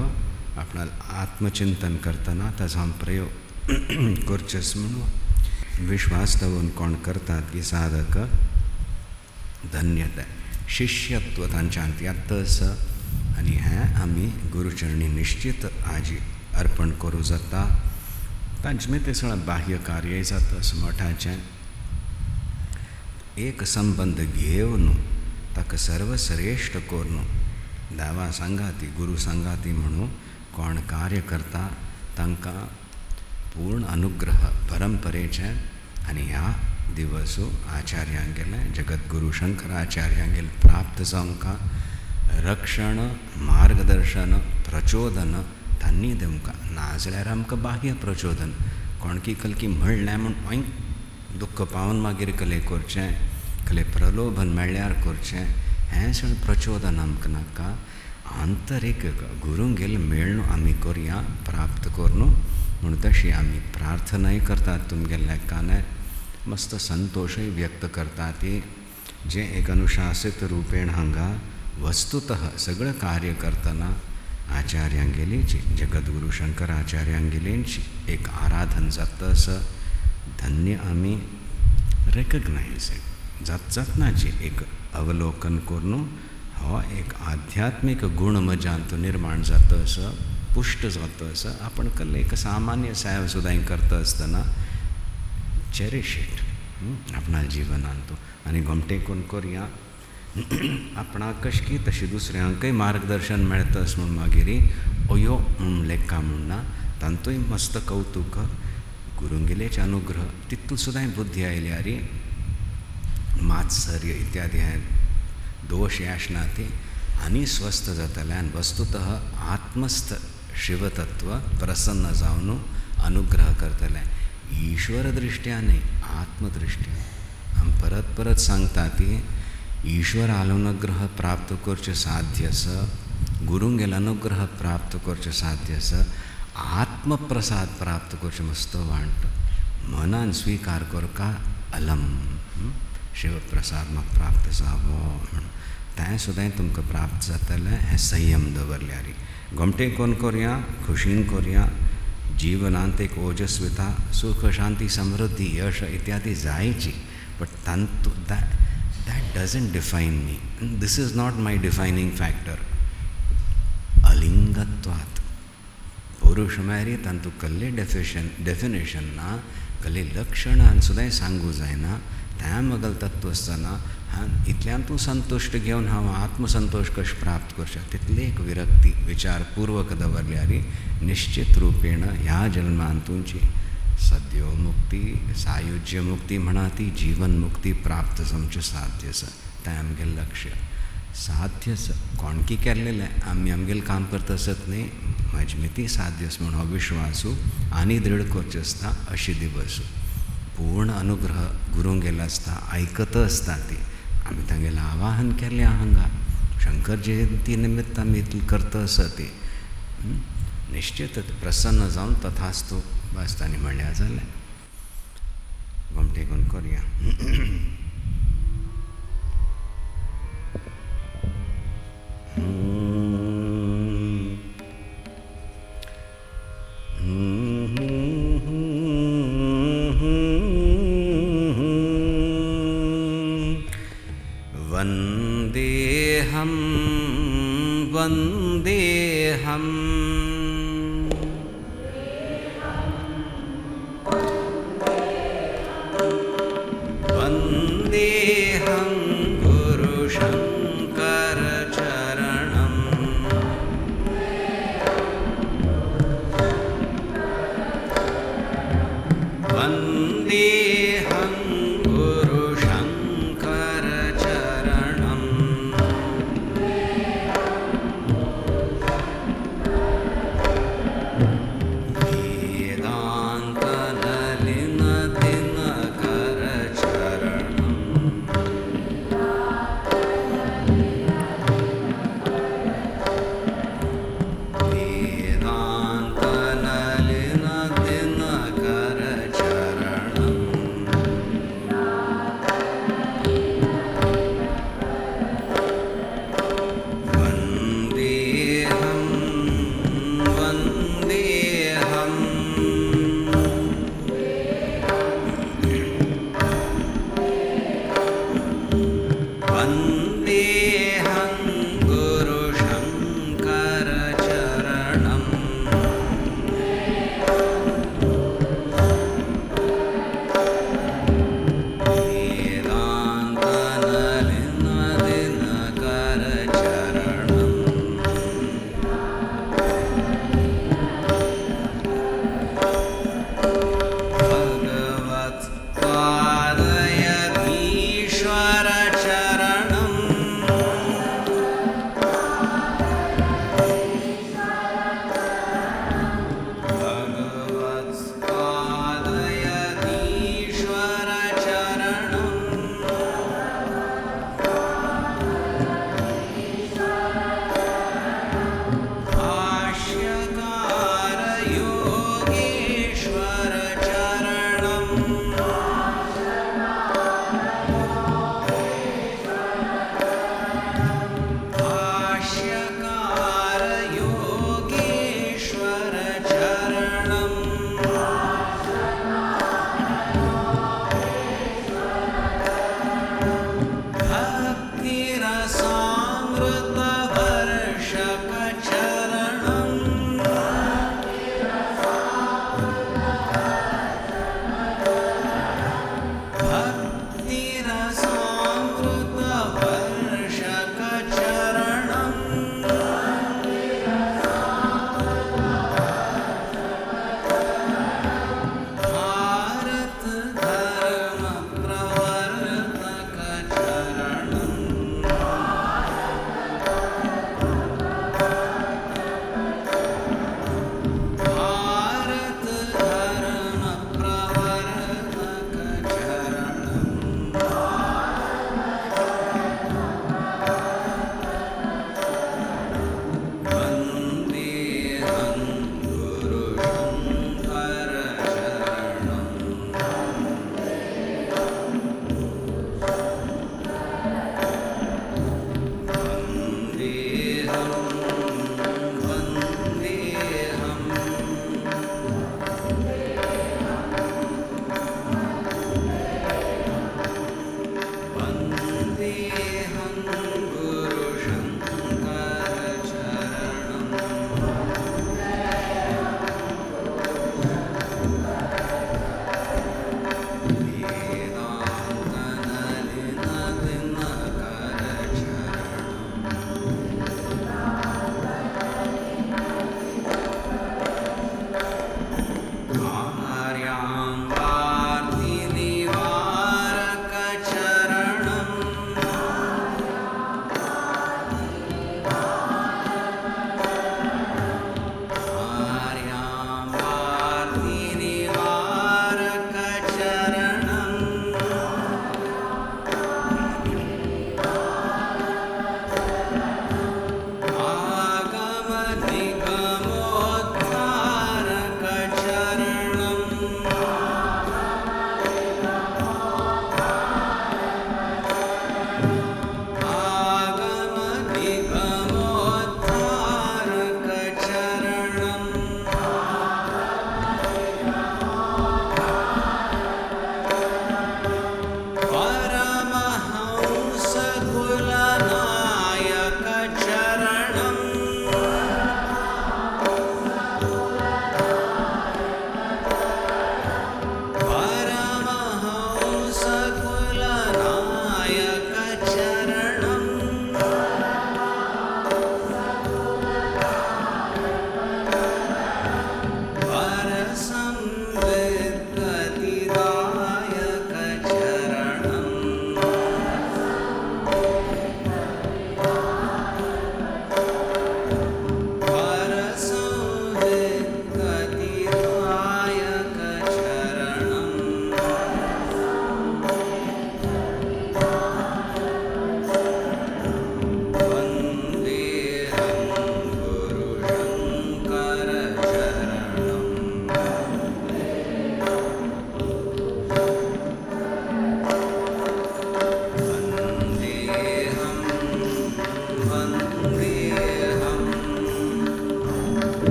Speaker 1: आपणाल आत्मचिंतन करतना ताचो हांव प्रयोग करचेस म्हणून विश्वास दवरून कोण करतात की साधक धन्यता शिष्यत्व तांच्यांत येतस आनी हें आमी गुरुचरणी निश्चित आजी अर्पण करूं जाता तांचे ते सगळें बाह्य कार्यय जाता मठाचें एक संबंध घेवन ताका सर्वश्रेश्ठ करून देवा सांगाती गुरू सांगाती म्हणून कोण कार्य करता तांकां पूर्ण अनुग्रह परंपरेचें आनी ह्या दिवसू आचार्यांक गेलें जगद्गुरू शंकराचार्यांगेल प्राप्त जावंक रक्षण मार्गदर्शन प्रचोदन तांणी दिवंक नाजाल्यार आमकां बाह्य प्रचोदन कोणकी कलकी म्हणलें म्हूण ओय दुख्ख पावन मागीर कले करचें कले प्रलोभन मेळ्ळ्यार करचें हें सगळें प्रचोदन आमकां नाका आंतरीक गुरूंगेल मेळून आमी करया प्राप्त करून म्हूण तशी आमी प्रार्थनाय करतात तुमगेल्या कानाय मस्त संतोषय व्यक्त करता ती जे एक अनुशासित रूपेण हांगा वस्तुतः सगळं कार्य करतना आचार्यांगेलीची जगद्गुरू शंकराचार्यांगेलींची एक आराधन जातस धन्य आमी रेकग्नायज जातनाची एक अवलोकन करून हो एक आध्यात्मिक गुण म्हज्यांत निर्माण जातस पुष्ट जातस आपण कल्ले एक सामान्य सेव सुद्दां करता आसतना चेरिश इट आपणा जिवनांत आनी घोमटे करून करया आपणाक कशकी तशी दुसऱ्यांकय मार्गदर्शन मेळतस म्हूण मागीर अयो म्हूण लेखा म्हूण ना तांतूय मस्त कौतुक गुरूंगेलेचे अनुग्रह तितूंत सुद्दां बुद्धी आयल्यार मात्सर्य इत्यादी हे दोष आसना ती आनी स्वस्थ जातले आनी वस्तुतः आत्मस्थ शिवतत्व प्रसन्न जावन अनुग्रह करतले ईश्वर दृश्ट्या न्ही आत्मदृश्ट्या आमी परत परत सांगता ती ईश्वर अनुग्रह प्राप्त करचे साध्य आसा गुरूंगेल अनुग्रह प्राप्त करचे साध्य आसा आत्मप्रसाद प्राप्त करचे मस्त वांट मनान स्वीकार करका अलम शिवप्रसाद म्हाका प्राप्त जावो म्हणून तें सुद्दां तुमकां प्राप्त जातलें हें संयम दवरल्यार घोमटे कोण करया खुशीन करया जीवनांत एक ओजस्विता सुख शांती समृद्धी यश इत्यादी जायची but तांतू that doesn't define me. This is not my defining factor. अलिंगत्वात् पुरुष मेरी तांतू कसले डेफिनेशन ना कसले लक्षणां सुद्दां सांगू जायना त्या मगल तत्व आसतना इतल्यान तूं संतुश्ट घेवन हांव आत्मसंतोष कशें प्राप्त करचें तितली एक विरक्ती विचारपूर्वक दवरल्यार निश्चित रूपेण ह्या जल्मांत तुमची सद्यो मुक्ती सायुज्य मुक्ती म्हणा ती जीवन मुक्ती प्राप्त जावचें साध्य आसा तें आमगेलें लक्ष्य साध्य आसा कोणकी केल्लेलें आमी आमगेलें काम करता आसत न्ही मजमिती साध्य आसा म्हूण हो विश्वासू आनी दृढ करचें आसता अशी दिवस पूर्ण अनुग्रह गुरूंगेलो आसता आयकत आसता ती आमी तांगेलें आवाहन केलें हांगा शंकर जयंती निमित्त आमी इतलें करता आसा ती निश्चित प्रसन्न जावन तथास्तु बस तांणी म्हणल्यार जालें. घुमटी करून करया. वन्देऽहं वन्देऽहं वन्देऽहं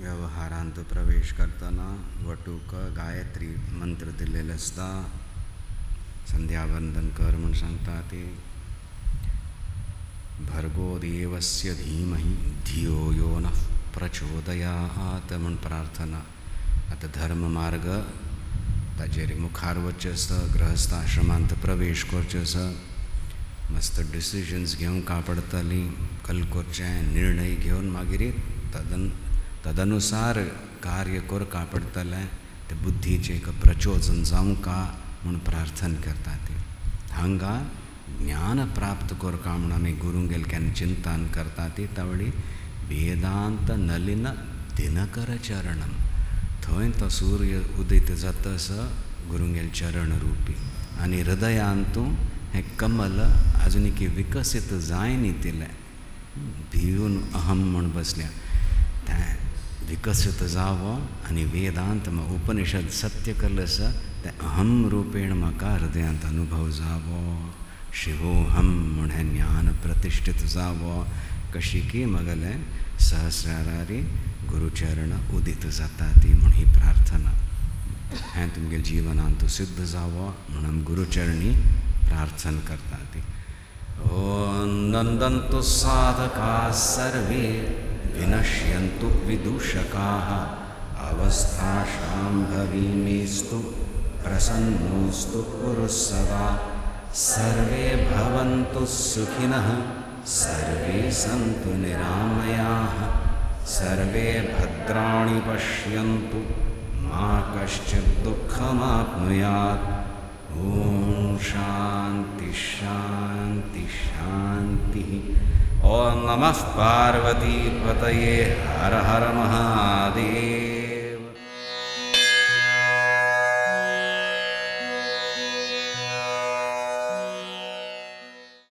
Speaker 1: व्यवहारांत प्रवेश करताना वटूक गायत्री मंत्र दिलेले असता. संध्यावंदन कर म्हणून सांगता ते. भर्गो देवस्य धीमहि धियो यो नः प्रचोदयात् म्हणून प्रार्थना. आता धर्म मार्ग ताजेर मुखार वचचें, गृहस्थाश्रमांत प्रवेश करचें, मस्त डिसिजन्स घेवंक पडटलीं, कल करचें, निर्णय घेवन मागीर तदनुसार कार्य करका पडटलें. ते बुद्धीचें एक प्रचोदन जावंका म्हूण प्रार्थना करता ती. हांगा ज्ञान प्राप्त करका म्हूण आमी गुरूंगेल केन्ना चिंतन करता ती तावळी वेदांत नलिन दिनकर चरणम. थंय तो सूर्य उदित जातस गुरूंगेल चरण रूपी आनी हृदयांतू हे कमल आजुनी विकसीत जाय न्ही तिलें. भिवून अहम म्हूण बसल्या तें विकसीत जावो आनी वेदांत उपनिषद सत्य केलेस ते अहम रूपेण म्हाका हृदयांत अनुभव जावो. शिवोहम म्हूण हें ज्ञान प्रतिष्ठीत जावो. कशी की मगलें सहस्रारी गुरुचरण उदित जाता ती म्हूण ही प्रार्थना. हें तुमगे जिवनांत सिद्ध जावो म्हणून गुरुचरणी प्रार्थना करता ती. ओम नंदन्तु साधकाः सर्वे विनश्यन्तु विदूषकाः अवस्थाशाम्भवीमेस्तु प्रसन्नोस्तु कुरु सदा. सर्वे भवन्तु सुखिनः सर्वे सन्तु निरामयाः सर्वे भद्राणि पश्यन्तु मा कश्चित् दुःखमाप्नुयात्. ओम शांति शांति शांति. ओम नमः पार्वती पतये हर हर महादेव.